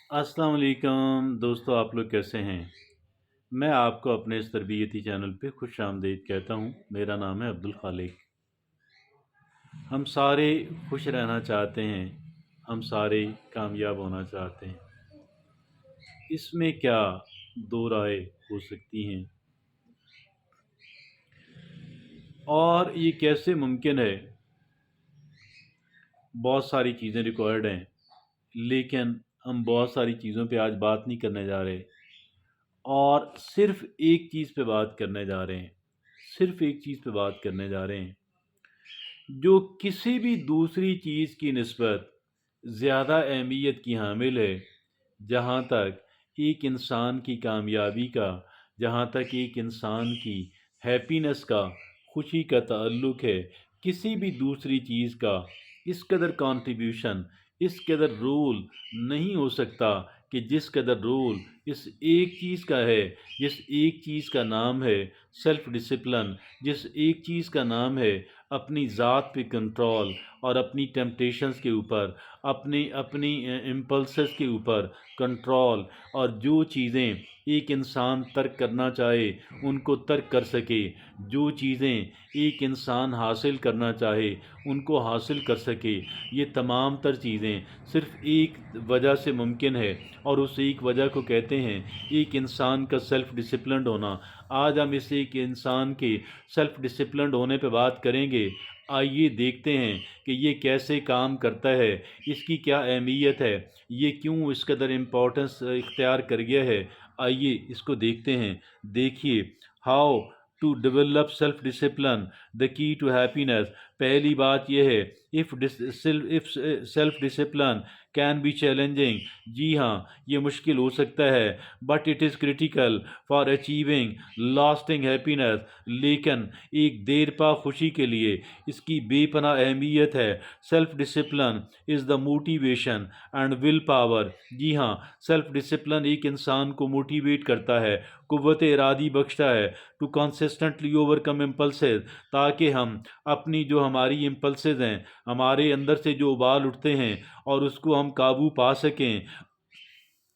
अस्सलाम वालेकुम दोस्तों, आप लोग कैसे हैं? मैं आपको अपने इस तरबियती चैनल पे खुश आमदीद कहता हूँ। मेरा नाम है अब्दुल खालिक। हम सारे खुश रहना चाहते हैं, हम सारे कामयाब होना चाहते हैं। इसमें क्या दो राय हो सकती हैं? और ये कैसे मुमकिन है? बहुत सारी चीज़ें रिक्वायर्ड हैं, लेकिन हम बहुत सारी चीज़ों पे आज बात नहीं करने जा रहे और सिर्फ़ एक चीज़ पे बात करने जा रहे हैं। सिर्फ़ एक चीज़ पे बात करने जा रहे हैं जो किसी भी दूसरी चीज़ की निस्बत ज़्यादा अहमियत की हामिल है। जहाँ तक एक इंसान की कामयाबी का, जहाँ तक एक इंसान की हैप्पीनेस का, खुशी का ताल्लुक़ है, किसी भी दूसरी चीज़ का इस कदर कंट्रीब्यूशन, इस कदर रोल नहीं हो सकता कि जिस कदर रोल इस एक चीज़ का है, जिस एक चीज़ का नाम है सेल्फ डिसिप्लिन, जिस एक चीज़ का नाम है अपनी ज़ात पे कंट्रोल और अपनी टेम्पटेशंस के ऊपर, अपनी अपनी इम्पल्सेस के ऊपर कंट्रोल, और जो चीज़ें एक इंसान तर्क करना चाहे उनको तर्क कर सके, जो चीज़ें एक इंसान हासिल करना चाहे उनको हासिल कर सके। ये तमाम तर चीज़ें सिर्फ़ एक वजह से मुमकिन है और उस एक वजह को कहते हैं एक इंसान का सेल्फ़ डिसिप्लिन्ड होना। आज हम इस एक इंसान के सेल्फ़ डिसिप्लिन्ड होने पे बात करेंगे। आइए देखते हैं कि ये कैसे काम करता है, इसकी क्या अहमियत है, ये क्यों इस कदर इम्पोर्टेंस इख्तियार कर गया है। आइए इसको देखते हैं। देखिए, how to develop self discipline, the key to happiness. पहली बात यह है, if self discipline can be challenging. जी हाँ, ये मुश्किल हो सकता है, but it is critical for achieving lasting happiness. लेकिन एक देर पा खुशी के लिए इसकी बेपनाह अहमियत है। Self discipline is the motivation and will power. जी हाँ, सेल्फ डिसिप्लिन एक इंसान को मोटिवेट करता है, कुव्वत इरादी बख्शता है टू कंसिस्टेंटली ओवरकम इम्पल्सेस, ताकि हम अपनी जो हमारी इम्पल्सेस हैं, हमारे अंदर से जो उबाल उठते हैं और उसको हम काबू पा सकें।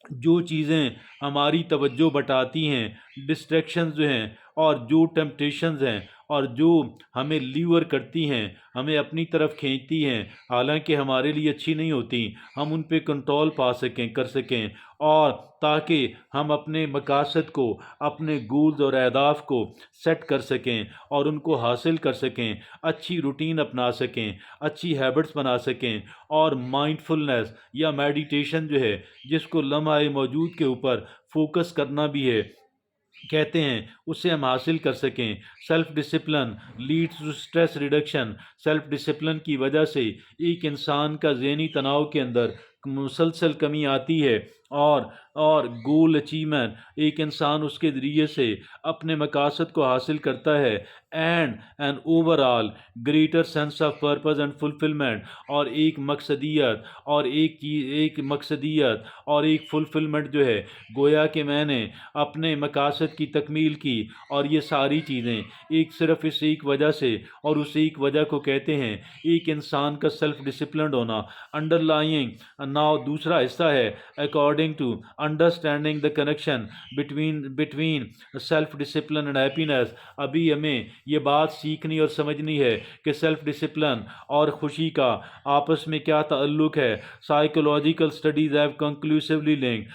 जो चीज़ें हमारी तवज्जो बटाती हैं, डिस्ट्रैक्शंस जो हैं और जो टेम्पटेशंस हैं और जो हमें ल्यूर करती हैं, हमें अपनी तरफ खींचती हैं, हालांकि हमारे लिए अच्छी नहीं होती, हम उन पे कंट्रोल पा सकें, कर सकें, और ताकि हम अपने मकासद को, अपने गोल्स और अहदाफ को सेट कर सकें और उनको हासिल कर सकें, अच्छी रूटीन अपना सकें, अच्छी हैबिट्स बना सकें। और माइंडफुलनेस या मेडिटेशन जो है, जिसको लम्हा मौजूद के ऊपर फोकस करना भी है, कहते हैं, उसे हम हासिल कर सकें। Self discipline leads to stress reduction. Self discipline की वजह से एक इंसान का ज़हनी तनाव के अंदर मुसलसल कमी आती है, और गोल अचीवमेंट, एक इंसान उसके ज़रिए से अपने मकासद को हासिल करता है, and an overall greater sense of purpose and fulfilment. और एक मकसदियत, और एक मकसदियत और एक फुलफिलमेंट जो है, गोया कि मैंने अपने मकासद की तकमील की। और ये सारी चीज़ें एक सिर्फ़ इस एक वजह से, और उस एक वजह को कहते हैं एक इंसान का सेल्फ डिसिप्लिन्ड होना। अंडरलाइंग नाउ दूसरा हिस्सा है, according to understanding the connection between between self discipline and happiness. अभी हमें ये बात सीखनी और समझनी है कि सेल्फ डिसिप्लिन और खुशी का आपस में क्या ताल्लुक़ है। Psychological studies have conclusively linked.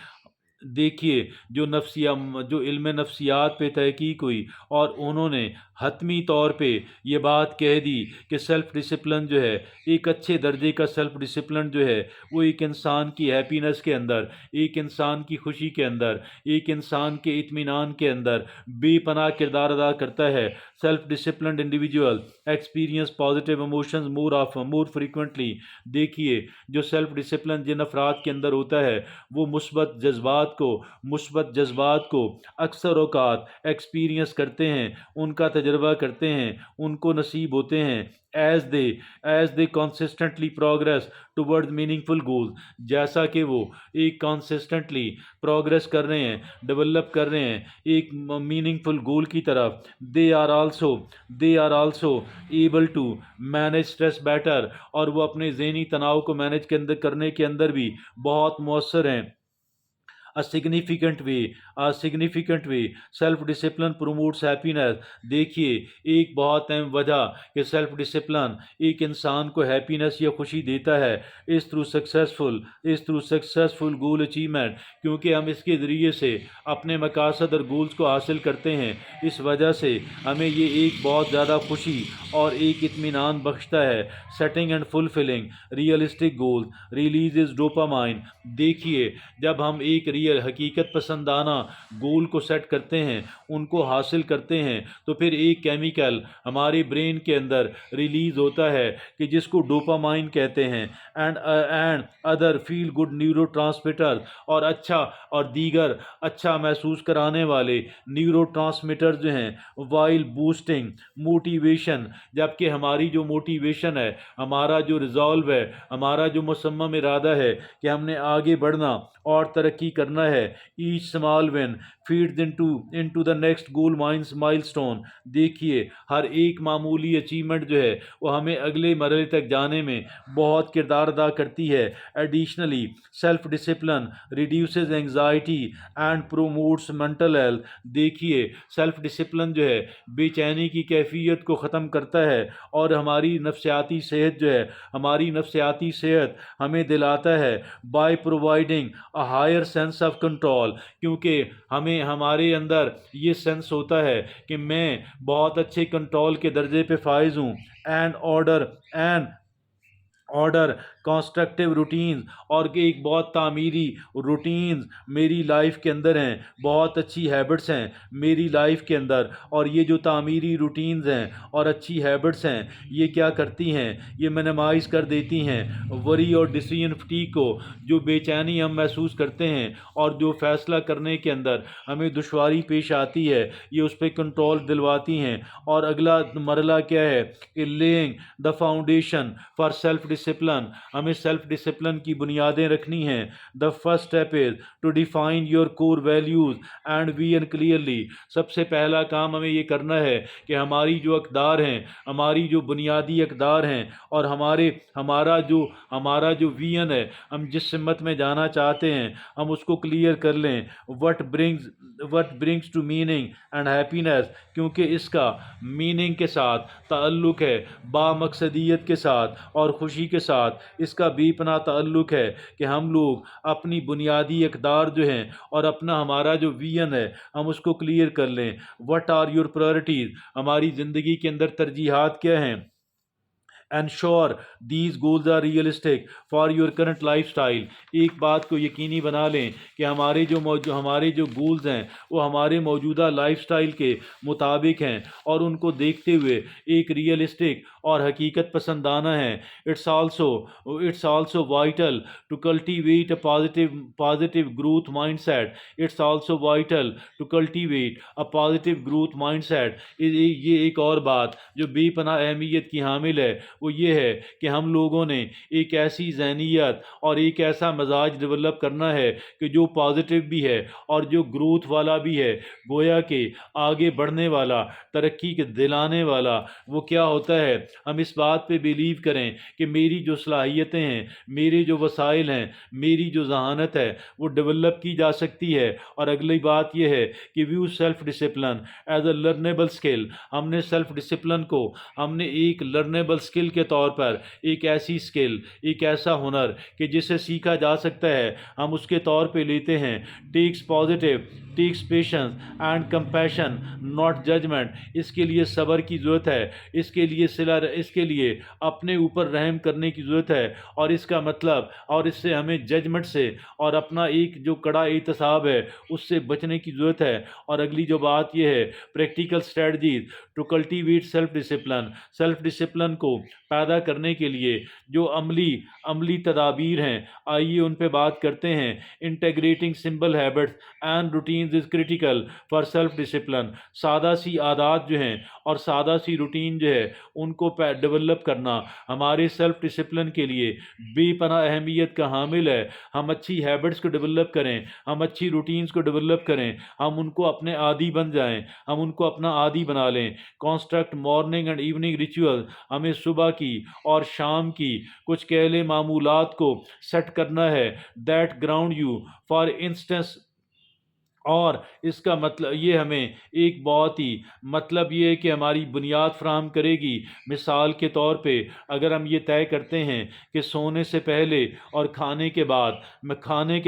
देखिए, जो इल्म नफ्सियात पे तहकीक हुई और उन्होंने हतमी तौर पे ये बात कह दी कि सेल्फ़ डिसिप्लिन जो है, एक अच्छे दर्जे का सेल्फ़ डिसिप्लिन जो है, वो एक इंसान की हैप्पीनेस के अंदर, एक इंसान की खुशी के अंदर, एक इंसान के इत्मीनान के अंदर बेपनाह किरदार अदा करता है। Self disciplined individual experience positive emotions more frequently. देखिए, जो सेल्फ़ डिसिप्लिन जिन अफराद के अंदर होता है, वो मुस्बत जज्बात को अक्सर औक़ात एक्सपीरियंस करते हैं, उनका तजर्बा करते हैं, उनको नसीब होते हैं, as they consistently progress towards meaningful goals. जैसा कि वो एक कंसिस्टेंटली प्रोग्रेस कर रहे हैं, डेवलप कर रहे हैं एक मीनिंगफुल गोल की तरफ, they are also able to manage stress better. और वो अपने ज़हनी तनाव को मैनेज करने के अंदर भी बहुत मौसर हैं। a significant way self discipline promotes happiness. دیکھیے ایک بہت اہم وجہ کہ سیلف ڈسپلن ایک انسان کو ہیپینس یا خوشی دیتا ہے اس تھرو سکسیسفل گول اچیومنٹ، کیونکہ ہم اس کے ذریعے سے اپنے مقاصد اور گولز کو حاصل کرتے ہیں۔ اس وجہ سے ہمیں یہ ایک بہت زیادہ خوشی اور ایک اطمینان بخشتا ہے۔ Setting and fulfilling realistic goals releases dopamine. دیکھیے جب ہم ایک حقیقت پسندانہ گول کو سیٹ کرتے ہیں، ان کو حاصل کرتے ہیں، تو پھر ایک کیمیکل ہمارے برین کے اندر ریلیز ہوتا ہے کہ جس کو ڈوپامائن کہتے ہیں، and other feel good neurotransmitter, اور دیگر اچھا محسوس کرانے والے نیورو ٹرانسمیٹر جو ہیں، وائل بوسٹنگ موٹیویشن، جبکہ ہماری جو موٹیویشن ہے، ہمارا جو ریزالو ہے، ہمارا جو مصمم ارادہ ہے کہ ہم نے آگے بڑھنا اور ترقی کرنا ہے، each small one feeds into the next goal milestone. دیکھیے ہر ایک معمولی اچیومنٹ جو ہے وہ ہمیں اگلے مرحلے تک جانے میں بہت کردار ادا کرتی ہے۔ Additionally self discipline reduces anxiety and promotes mental health. دیکھیے سیلف ڈسپلن جو ہے بے چینی کی کیفیت کو ختم کرتا ہے اور ہماری نفسیاتی صحت ہمیں دلاتا ہے by providing a higher sense of control, کیونکہ ہمارے اندر یہ سینس ہوتا ہے کہ میں بہت اچھے کنٹرول کے درجے پہ فائز ہوں۔ اینڈ آرڈر کنسٹرکٹیو روٹینز، اور کہ ایک بہت تعمیری روٹینز میری لائف کے اندر ہیں، بہت اچھی ہیبٹس ہیں میری لائف کے اندر، اور یہ جو تعمیری روٹینز ہیں اور اچھی ہیبٹس ہیں یہ کیا کرتی ہیں، یہ منیمائز کر دیتی ہیں وری اور ڈیسیژن فٹیگ کو، جو بے چینی ہم محسوس کرتے ہیں اور جو فیصلہ کرنے کے اندر ہمیں دشواری پیش آتی ہے، یہ اس پہ کنٹرول دلواتی ہیں۔ اور اگلا مرحلہ کیا ہے کہ laying the foundation for self discipline, ہمیں سیلف ڈسپلن کی بنیادیں رکھنی ہیں۔ The first step is to define your core values and vision clearly. سب سے پہلا کام ہمیں یہ کرنا ہے کہ ہماری جو اقدار ہیں، ہماری جو بنیادی اقدار ہیں، اور ہمارا جو ویژن ہے، ہم جس سمت میں جانا چاہتے ہیں، ہم اس کو کلیئر کر لیں۔ What brings to meaning and happiness, کیونکہ اس کا میننگ کے ساتھ تعلق ہے، بامقصدیت کے ساتھ اور خوشی کے ساتھ اس کا بے پناہ تعلق ہے کہ ہم لوگ اپنی بنیادی اقدار جو ہیں اور ہمارا جو ویژن ہے ہم اس کو کلیئر کر لیں۔ وٹ آر یور پرائرٹیز، ہماری زندگی کے اندر ترجیحات کیا ہیں۔ Ensure these goals are realistic for your current lifestyle۔ ایک بات کو یقینی بنا لیں کہ ہمارے جو گولز ہیں وہ ہمارے موجودہ لائف سٹائل کے مطابق ہیں اور ان کو دیکھتے ہوئے ایک ریئلسٹک اور حقیقت پسندانہ ہیں۔ It's also vital to cultivate a positive growth mindset۔ It's also vital to cultivate a positive growth mindset۔ یہ ایک اور بات جو بے پناہ اہمیت کی حامل ہے وہ یہ ہے کہ ہم لوگوں نے ایک ایسی ذہنیت اور ایک ایسا مزاج ڈیولپ کرنا ہے کہ جو پازیٹیو بھی ہے اور جو گروتھ والا بھی ہے، گویا کہ آگے بڑھنے والا، ترقی کے دلانے والا۔ وہ کیا ہوتا ہے، ہم اس بات پہ بیلیو کریں کہ میری جو صلاحیتیں ہیں، میرے جو وسائل ہیں، میری جو ذہانت ہے وہ ڈیولپ کی جا سکتی ہے۔ اور اگلی بات یہ ہے کہ view self discipline as a learnable skill. ہم نے سیلف ڈسپلن کو ایک لرنیبل اسکل کے طور پر، ایک ایسی اسکل، ایک ایسا ہنر کہ جسے سیکھا جا سکتا ہے، ہم اس کے طور پہ لیتے ہیں۔ Takes patience and compassion not judgment. اس کے لیے صبر کی ضرورت ہے، اس کے لیے اپنے اوپر رحم کرنے کی ضرورت ہے، اور اس کا مطلب، اور اس سے ہمیں ججمنٹ سے اور اپنا ایک جو کڑا احتساب ہے اس سے بچنے کی ضرورت ہے۔ اور اگلی جو بات یہ ہے، practical strategies to cultivate self discipline. Self discipline کو پیدا کرنے کے لیے جو عملی تدابیر ہیں، آئیے ان پہ بات کرتے ہیں۔ Integrating simple habits and routines is critical for self discipline. سادہ سی عادات جو ہیں اور سادہ سی روٹین جو ہے ان کو ڈیولپ کرنا ہمارے سیلف ڈسپلن کے لیے بے پناہ اہمیت کا حامل ہے۔ ہم اچھی ہیبٹس کو ڈیولپ کریں، ہم اچھی روٹینز کو ڈیولپ کریں، ہم ان کو اپنے عادی بن جائیں، ہم ان کو اپنا عادی بنا لیں۔ Construct morning and evening ritual, हमें सुबह की और शाम की कुछ कहले मामूलात को सेट करना है, that ground you. For instance, और इसका मतलब ये हमें एक बहुत ही मतलब ये है कि हमारी बुनियाद फराहम करेगी। मिसाल के तौर पे अगर हम ये तय करते हैं कि सोने से पहले और खाने के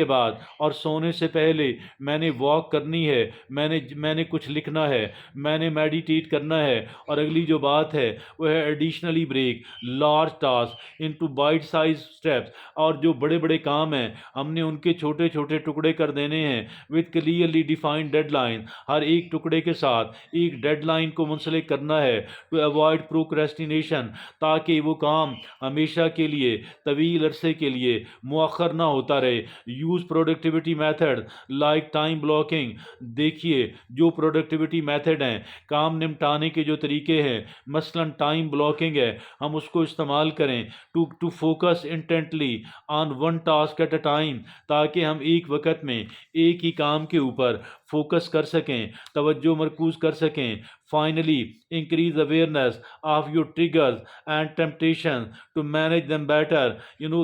बाद और सोने से पहले मैंने वॉक करनी है, मैंने कुछ लिखना है, मैंने मेडिटेट करना है, और अगली जो बात है वो है additionally break large task into bite size steps, और जो बड़े बड़े काम हैं हमने उनके छोटे छोटे टुकड़े कर देने हैं विद क्लियरली डिफाइंड डेडलाइन। हर एक टुकड़े के साथ एक डेडलाइन को मुंसलिक करना है टू अवॉइड प्रोक्रेस्टिनेशन, ताकि वो काम हमेशा के लिए तवील अरसे के लिए मुअख्खर ना होता रहे। Use productivity method like time blocking, देखिए जो प्रोडक्टिविटी मेथड हैं, काम निपटाने के जो तरीके हैं, मसलन टाइम ब्लॉकिंग है, हम उसको इस्तेमाल करें to focus intently on one task at a time, ताकि हम एक वक्त में एक ही काम के ऊपर फोकस कर सकें, तवज्जो मरकूज कर सकें। Finally increase awareness of your triggers and temptation to manage them better.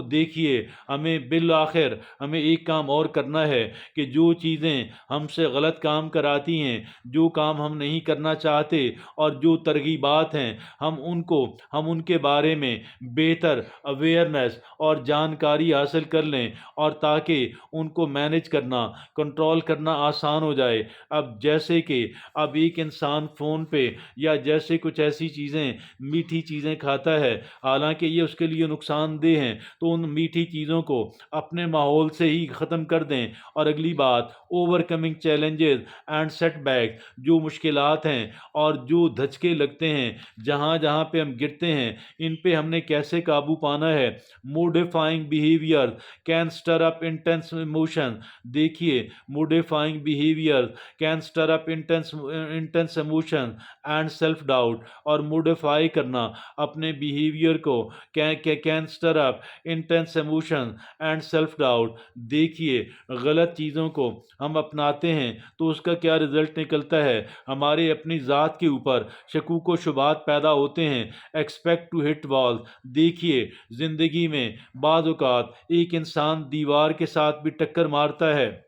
देखिए हमें बिल आखिर हमें एक काम और करना है कि जो चीज़ें हमसे गलत काम कराती हैं, जो काम हम नहीं करना चाहते, और जो तरगीबात हैं हम उनके बारे में बेहतर अवेयरनेस और जानकारी हासिल कर लें, और ताकि उनको मैनेज करना, कंट्रोल करना आसान हो जाए। अब जैसे कि अब एक इंसान फ़ोन पे या जैसे कुछ ऐसी चीज़ें, मीठी चीज़ें खाता है, हालांकि ये उसके लिए नुकसानदेह हैं, तो उन मीठी चीज़ों को अपने माहौल से ही ख़त्म कर दें। और अगली बात, ओवरकमिंग चैलेंजेस एंड सेटबैक, जो मुश्किलात हैं और जो धचके लगते हैं, जहाँ जहाँ पे हम गिरते हैं, इन पे हमने कैसे काबू पाना है। Modifying behaviour can stir up intense emotion, देखिए modifying behaviour can stir up intense emotion and self doubt, और मोडिफाई करना अपने बिहेवियर को can stir up intense emotion and self doubt. देखिए गलत चीज़ों को हम अपनाते हैं तो उसका क्या रिजल्ट निकलता है, हमारे अपनी ज़ात के ऊपर शकूक व शुबात पैदा होते हैं। एक्सपेक्ट टू हिट वॉल, देखिए ज़िंदगी में बाज़ औक़ात एक इंसान दीवार के साथ भी टक्कर मारता है,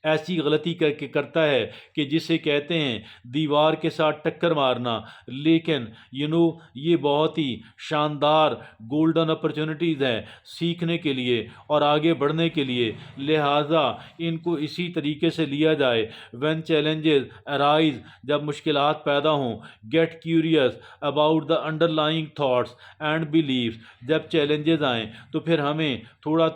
ऐसी गलती करके करता है कि जिसे कहते हैं दीवार के साथ टक्कर मारना। लेकिन ये बहुत ही शानदार गोल्डन अपॉर्चुनिटीज़ हैं सीखने के लिए और आगे बढ़ने के लिए, लिहाजा इनको इसी तरीके से लिया जाए। व्हेन चैलेंजेस अराइज, जब मुश्किलात पैदा हों, get curious about the underlying thoughts and beliefs, जब चैलेंजेस आएँ तो फिर हमें थोड़ा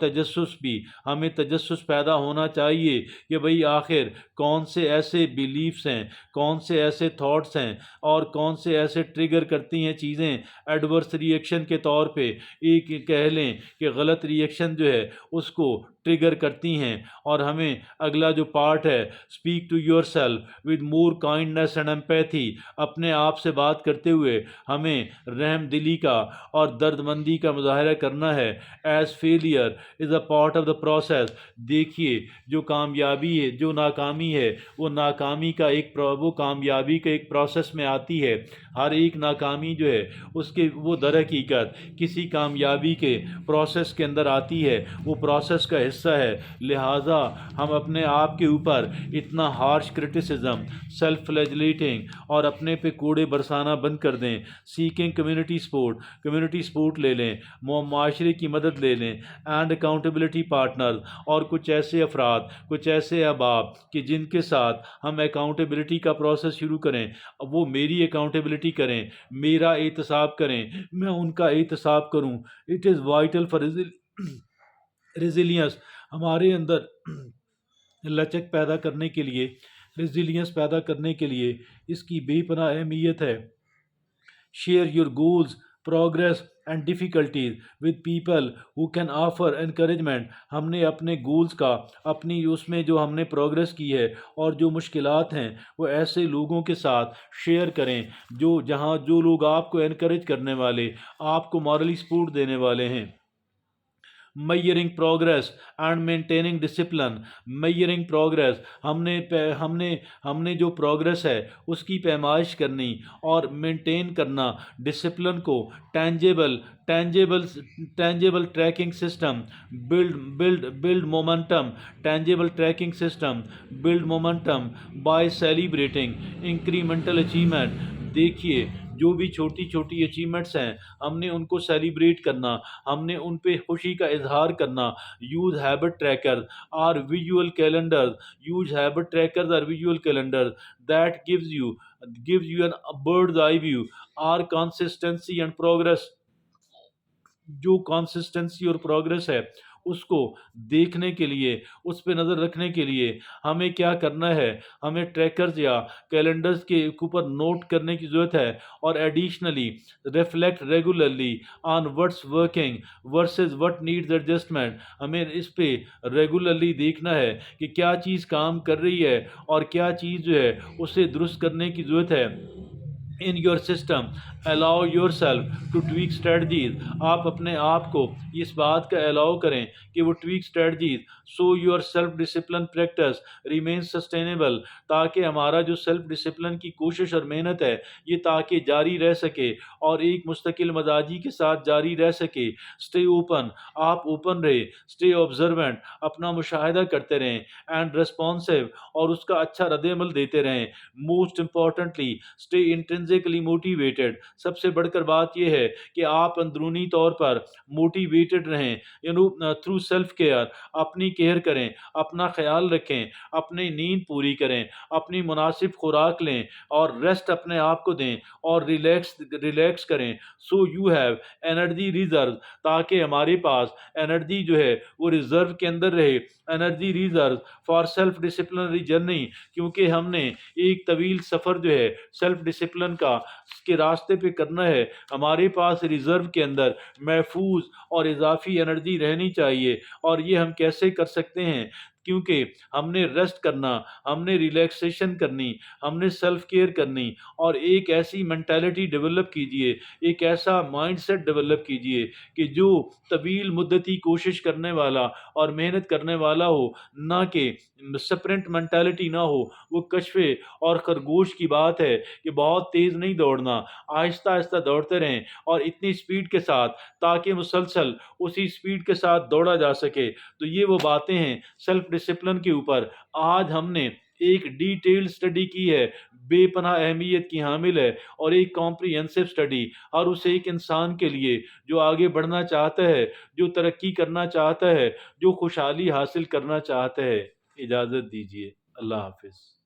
हमें तजस्सुस पैदा होना चाहिए कि भाई आखिर कौन से ऐसे बिलीफ्स हैं, कौन से ऐसे थॉट्स हैं, और कौन से ऐसे ट्रिगर करती हैं चीज़ें एडवर्स रिएक्शन के तौर पे, एक कह लें कि गलत रिएक्शन जो है उसको ट्रिगर करती हैं। और हमें अगला जो पार्ट है, speak to yourself with more kindness and empathy, अपने आप से बात करते हुए हमें रहम दिली का और दर्दमंदी का मुजाहरा करना है। As failure is a part of the process, देखिए जो कामयाबी है, जो नाकामी है, वो कामयाबी के एक प्रोसेस में आती है। हर एक नाकामी जो है उसके वो दर हकीकत किसी कामयाबी के प्रोसेस के अंदर आती है, वो प्रोसेस का हिस्सा है। लिहाजा हम अपने आप के ऊपर इतना हार्श क्रिटिसिज्म, सेल्फ फ्लैजलेटिंग और अपने पे कूड़े बरसाना बंद कर दें। सीकिंग कम्युनिटी सपोर्ट ले लें, माशरे की मदद ले लें, एंड अकाउंटेबिलिटी पार्टनर, और कुछ ऐसे अफराद, कुछ ऐसे अहबाब कि जिनके साथ हम अकाउंटेबिलिटी का प्रोसेस शुरू करें, वो मेरी अकाउंटेबिलिटी करें, मेरा एहतसाब करें, मैं उनका एहतसाब करूं। It is vital for resilience, हमारे अंदर लचक पैदा करने के लिए, रेजिलियंस पैदा करने के लिए इसकी बेपनाह अहमियत है। Share your goals, progress and difficulties with people who can offer encouragement, हमने अपने गोल्स का, अपनी उसमें जो हमने प्रोग्रेस की है और जो मुश्किलात हैं वो ऐसे लोगों के साथ शेयर करें जो लोग आपको एनकरेज करने वाले, आपको मॉरली सपोर्ट देने वाले हैं। میئرنگ progress and maintaining discipline. میئرنگ progress, ہم نے جو پروگرس ہے اس کی پیمائش کرنی اور مینٹین کرنا ڈسپلن کو. Tangible tangible tangible tracking system. Build momentum. Tangible tracking system build momentum by celebrating incremental achievement. دیکھیے جو بھی چھوٹی چھوٹی اچیومنٹس ہیں ہم نے ان کو سیلیبریٹ کرنا، ہم نے ان پہ خوشی کا اظہار کرنا. یوز ہیبٹ ٹریکر اور visual calendar. Use habit tracker اور visual calendar that gives you a bird's eye view اور consistency and progress. جو کانسسٹنسی اور پروگرس ہے اس کو دیکھنے کے لیے، اس پہ نظر رکھنے کے لیے ہمیں کیا کرنا ہے؟ ہمیں ٹریکرز یا کیلنڈرز کے اوپر نوٹ کرنے کی ضرورت ہے. اور additionally reflect regularly on what's working versus what needs adjustment. ہمیں اس پہ ریگولرلی دیکھنا ہے کہ کیا چیز کام کر رہی ہے اور کیا چیز جو ہے اسے درست کرنے کی ضرورت ہے. In your system allow yourself to tweak strategies. آپ اپنے آپ کو اس بات کا الاؤ کریں کہ وہ ٹویک strategies so your self discipline practice remain sustainable. تاکہ ہمارا جو سیلف ڈسپلن کی کوشش اور محنت ہے یہ تاکہ جاری رہ سکے اور ایک مستقل مزاجی کے ساتھ جاری رہ سکے. Stay open. آپ اوپن رہے. Stay observant. اپنا مشاہدہ کرتے رہیں. اینڈ ریسپانسو اور اس کا اچھا رد عمل دیتے رہیں. Most importantly stay intrinsically motivated. سب سے بڑھ کر بات یہ ہے کہ آپ اندرونی طور پر موٹیویٹڈ رہیں. Through self care. اپنی کیئر کریں، اپنا خیال رکھیں، اپنی نیند پوری کریں، اپنی مناسب خوراک لیں اور ریسٹ اپنے آپ کو دیں اور ریلیکس کریں. So you have energy reserve. تاکہ ہمارے پاس انرجی جو ہے وہ ریزرو کے اندر رہے. Energy reserve for self disciplinary journey. کیونکہ ہم نے ایک طویل سفر جو ہے سیلف ڈسپلن کا کے راستے پہ کرنا ہے. ہمارے پاس ریزرو کے اندر محفوظ اور اضافی انرجی رہنی چاہیے. اور یہ ہم کیسے کر سکتے ہیں؟ کیونکہ ہم نے ریسٹ کرنا، ہم نے ریلیکسیشن کرنی، ہم نے سیلف کیئر کرنی اور ایک ایسی مینٹالٹی ڈیولپ کیجئے، ایک ایسا مائنڈ سیٹ ڈیولپ کیجئے کہ جو طویل مدتی کوشش کرنے والا اور محنت کرنے والا ہو، نہ کہ سپرنٹ مینٹالٹی نہ ہو. وہ کشوے اور خرگوش کی بات ہے کہ بہت تیز نہیں دوڑنا، آہستہ آہستہ دوڑتے رہیں اور اتنی سپیڈ کے ساتھ تاکہ مسلسل اسی سپیڈ کے ساتھ دوڑا جا سکے. تو یہ وہ باتیں ہیں سیلف ڈسپلن کے اوپر. آج ہم نے ایک ڈیٹیل سٹڈی کی ہے، بے پناہ اہمیت کی حامل ہے اور ایک کمپریہنسو سٹڈی. اور اسے ایک انسان کے لیے جو آگے بڑھنا چاہتا ہے، جو ترقی کرنا چاہتا ہے، جو خوشحالی حاصل کرنا چاہتا ہے. اجازت دیجیے. اللہ حافظ.